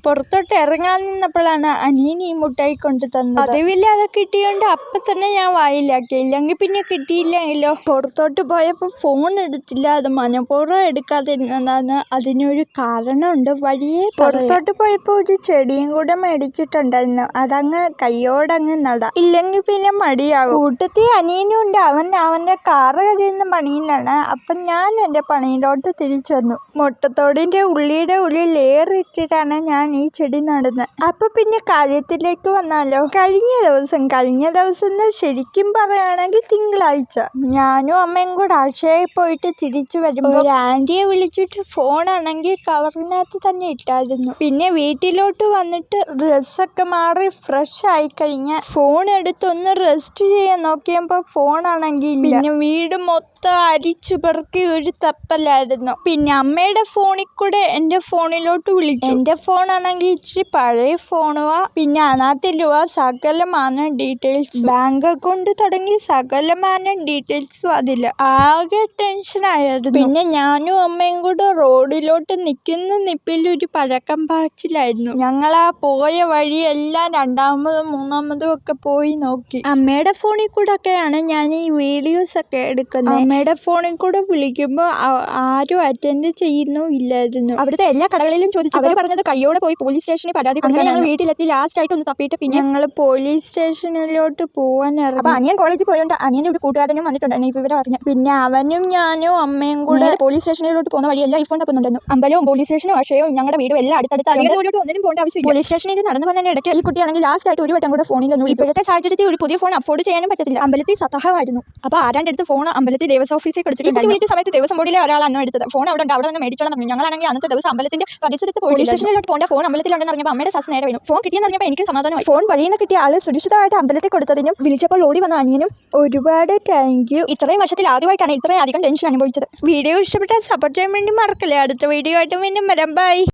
പുറത്തോട്ട് ഇറങ്ങാൻ നിന്നപ്പോഴാണ് അനിയൻ ഈ മുട്ടായി കൊണ്ട് തന്നത്. പതിവില്ലാതെ കിട്ടിയോണ്ട് അപ്പം തന്നെ ഞാൻ വായിലാക്കി, ഇല്ലെങ്കിൽ പിന്നെ കിട്ടിയില്ലെങ്കിലോ. പുറത്തോട്ട് പോയപ്പോൾ ഫോൺ എടുത്തില്ല, അത് മനഃപൂർവ്വം എടുക്കാതിരുന്നതാണ്. അതിനൊരു കാരണമുണ്ട്, വഴിയെ പുറത്തോട്ട് പോയപ്പോൾ ഒരു ചെടിയും കൂടെ മേടിച്ചിട്ടുണ്ടായിരുന്നു, അതങ്ങ് കയ്യോടങ്ങ് നടാം, ഇല്ലെങ്കിൽ പിന്നെ മടിയാകും. കൂട്ടത്തിൽ അനിയനും ഉണ്ട്, അവൻ്റെ കാറ് കഴിയുന്ന പണിയിലാണ്. അപ്പം ഞാൻ എൻ്റെ പണിയിലോട്ട് തിരിച്ചു വന്നു. മുട്ടത്തോടിൻ്റെ ഉള്ളിയുടെ ഉള്ളിൽ ലെയർ ഇട്ടിട്ടാണ് ഞാൻ ഈ ചെടി നടുന്നത്. അപ്പം പിന്നെ കാര്യത്തിലേക്ക് വന്നാലോ. കഴിഞ്ഞ ദിവസം ശരിക്കും പറയുകയാണെങ്കിൽ തിങ്കളാഴ്ച ഞാനും അമ്മയും കൂടെ അക്ഷയയിൽ പോയിട്ട് തിരിച്ചു വരുമ്പോൾ ഒരു ആൻറ്റിയെ വിളിച്ചിട്ട് ഫോണാണെങ്കിൽ കവറിനകത്ത് തന്നെ ഇട്ടായിരുന്നു. പിന്നെ വീട്ടിലോട്ട് വന്നിട്ട് ഡ്രസ്സൊക്കെ മാറി ഫ്രഷ് ആയി കഴിഞ്ഞാൽ ഫോൺ എടുത്തൊന്ന് റെസ്റ്റ് ചെയ്യാൻ നോക്കിയപ്പോൾ ഫോണാണെങ്കിൽ പിന്നെ വീട് മൊത്തം അരിച്ചു പെറുക്കി ഒരു തപ്പലായിരുന്നു. പിന്നെ അമ്മയുടെ ഫോണിൽ കൂടെ എൻ്റെ ഫോണിലോട്ട് വിളിച്ചു. എൻ്റെ ഫോണാണെങ്കിൽ ഇച്ചിരി പഴയ ഫോണുവാ. പിന്നെ അതിനകത്തിലുവാ സകലമാന ഡീറ്റെയിൽസ്, ബാങ്ക് അക്കൗണ്ട് തുടങ്ങി സകലമാന ഡീറ്റെയിൽസും അതിൽ. ആകെ ടെൻഷനായിരുന്നു. പിന്നെ ഞാനും അമ്മയും കൂടെ റോഡിലോട്ട് നിൽക്കുന്ന നിപ്പിലൊരു പഴക്കം പാച്ചിലായിരുന്നു. ഞങ്ങളാ പോയ വഴിയെല്ലാം രണ്ടാമതും മൂന്നാമതും ഒക്കെ പോയി നോക്കി. അമ്മയുടെ ഫോണിൽ കൂടെ ഒക്കെയാണ് ഞാൻ ഈ വീഡിയോസ് ഒക്കെ എടുക്കുന്നത്. അമ്മയുടെ ഫോണിൽ കൂടെ വിളിക്കുമ്പോൾ ആരും അറ്റൻഡ് ചെയ്യുന്നില്ലായിരുന്നു. അവിടുത്തെ എല്ലാ കടകളിലും ചോദിച്ചു. അവർ പറഞ്ഞത് കയ്യോടെ പോയി പോലീസ് സ്റ്റേഷനിൽ പരാതി കൊടുക്കാൻ. ഞങ്ങൾ വീട്ടിലെത്തി ലാസ്റ്റ് ആയിട്ട് ഒന്ന് തപ്പിയിട്ട് പിന്നെ ഞങ്ങൾ പോലീസ് സ്റ്റേഷനിലോട്ട് പോകാൻ ഇറങ്ങി. അപ്പോൾ അനിയൻ കോളേജിൽ പോയോണ്ട് അനിയൻ്റെ ഒരു കൂട്ടുകാരനും വന്നിട്ടുണ്ടായിരുന്നു ഈ വിവരം അറിഞ്ഞു. പിന്നെ അവനും ഞാനും അമ്മയും കൂടെ പോലീസ് സ്റ്റേഷനിലോട്ട് പോകുന്ന വഴിയെല്ലാം ഈ ഫോൺ തപ്പുന്നുണ്ടായിരുന്നു. അമ്പലവും പോലീസ് സ്റ്റേഷനും അക്ഷയവും ഞങ്ങളുടെ വീടും എല്ലാം അടുത്തടുത്ത്. ഒന്നിനും പോകേണ്ട ആവശ്യമില്ല. പോലീസ് സ്റ്റേഷനിൽ നടന്നു വന്നതിൻ്റെ ഇടയ്ക്ക് ഈ കുട്ടിയാണെങ്കിൽ ലാസ്റ്റ് ആയിട്ട് ഒരു വട്ടം കൂടെ ഫോണിലൊന്നും. ഇപ്പോഴത്തെ സാഹചര്യത്തിൽ ഒരു പുതിയ ഫോൺ അഫോർഡ് ചെയ്യാനും പറ്റത്തില്ല. അമ്പലത്തിൽ സത്തഹമായിരുന്നു. അപ്പോൾ ആരാൻ്റെ അടുത്ത് ഫോൺ അമ്പലത്തിൽ ദേവസ്വം ഓഫീസിൽ കൊടുത്തിട്ടുണ്ട്. വീട്ടിൽ സമയത്ത് ദേവസ്വം ബോർഡിലെ ഒരാളാണ് എടുത്തത്. ഫോൺ അവിടെ വന്ന് മേടിച്ചോളം പറഞ്ഞു. ഞങ്ങളാണെങ്കിൽ അന്നത്തെ ദിവസം അമ്പലത്തിന്റെ പരിസരത്ത് പോയി സ്റ്റേഷനിലോട്ട് പോകേണ്ട ഫോൺ അമ്പലത്തിലുണ്ടെന്ന് അറിഞ്ഞപ്പോൾ അമ്മയുടെ സസ് നേരെ വീണു. ഫോൺ കിട്ടിയെന്ന് അറിഞ്ഞപ്പോൾ എനിക്ക് സമാധാനമായി. ഫോൺ വഴിയിൽ നിന്ന് കിട്ടിയ ആള് സുരക്ഷിതമായിട്ട് അമ്പലത്തിൽ കൊടുത്തതിനും വിളിച്ചപ്പോൾ ഓടി വന്ന അനിയനും ഒരുപാട് താങ്ക് യു. ഇത്രയും വർഷത്തിൽ ആദ്യമായിട്ടാണ് ഇത്രയും അധികം ടെൻഷൻ അനുഭവിച്ചത്. വീഡിയോ ഇഷ്ടപ്പെട്ടാൽ സപ്പോർട്ട് ചെയ്യാൻ വേണ്ടി മറക്കല്ലേ. അടുത്ത വീഡിയോ ആയിട്ട് വീണ്ടും വരാം. ബൈ.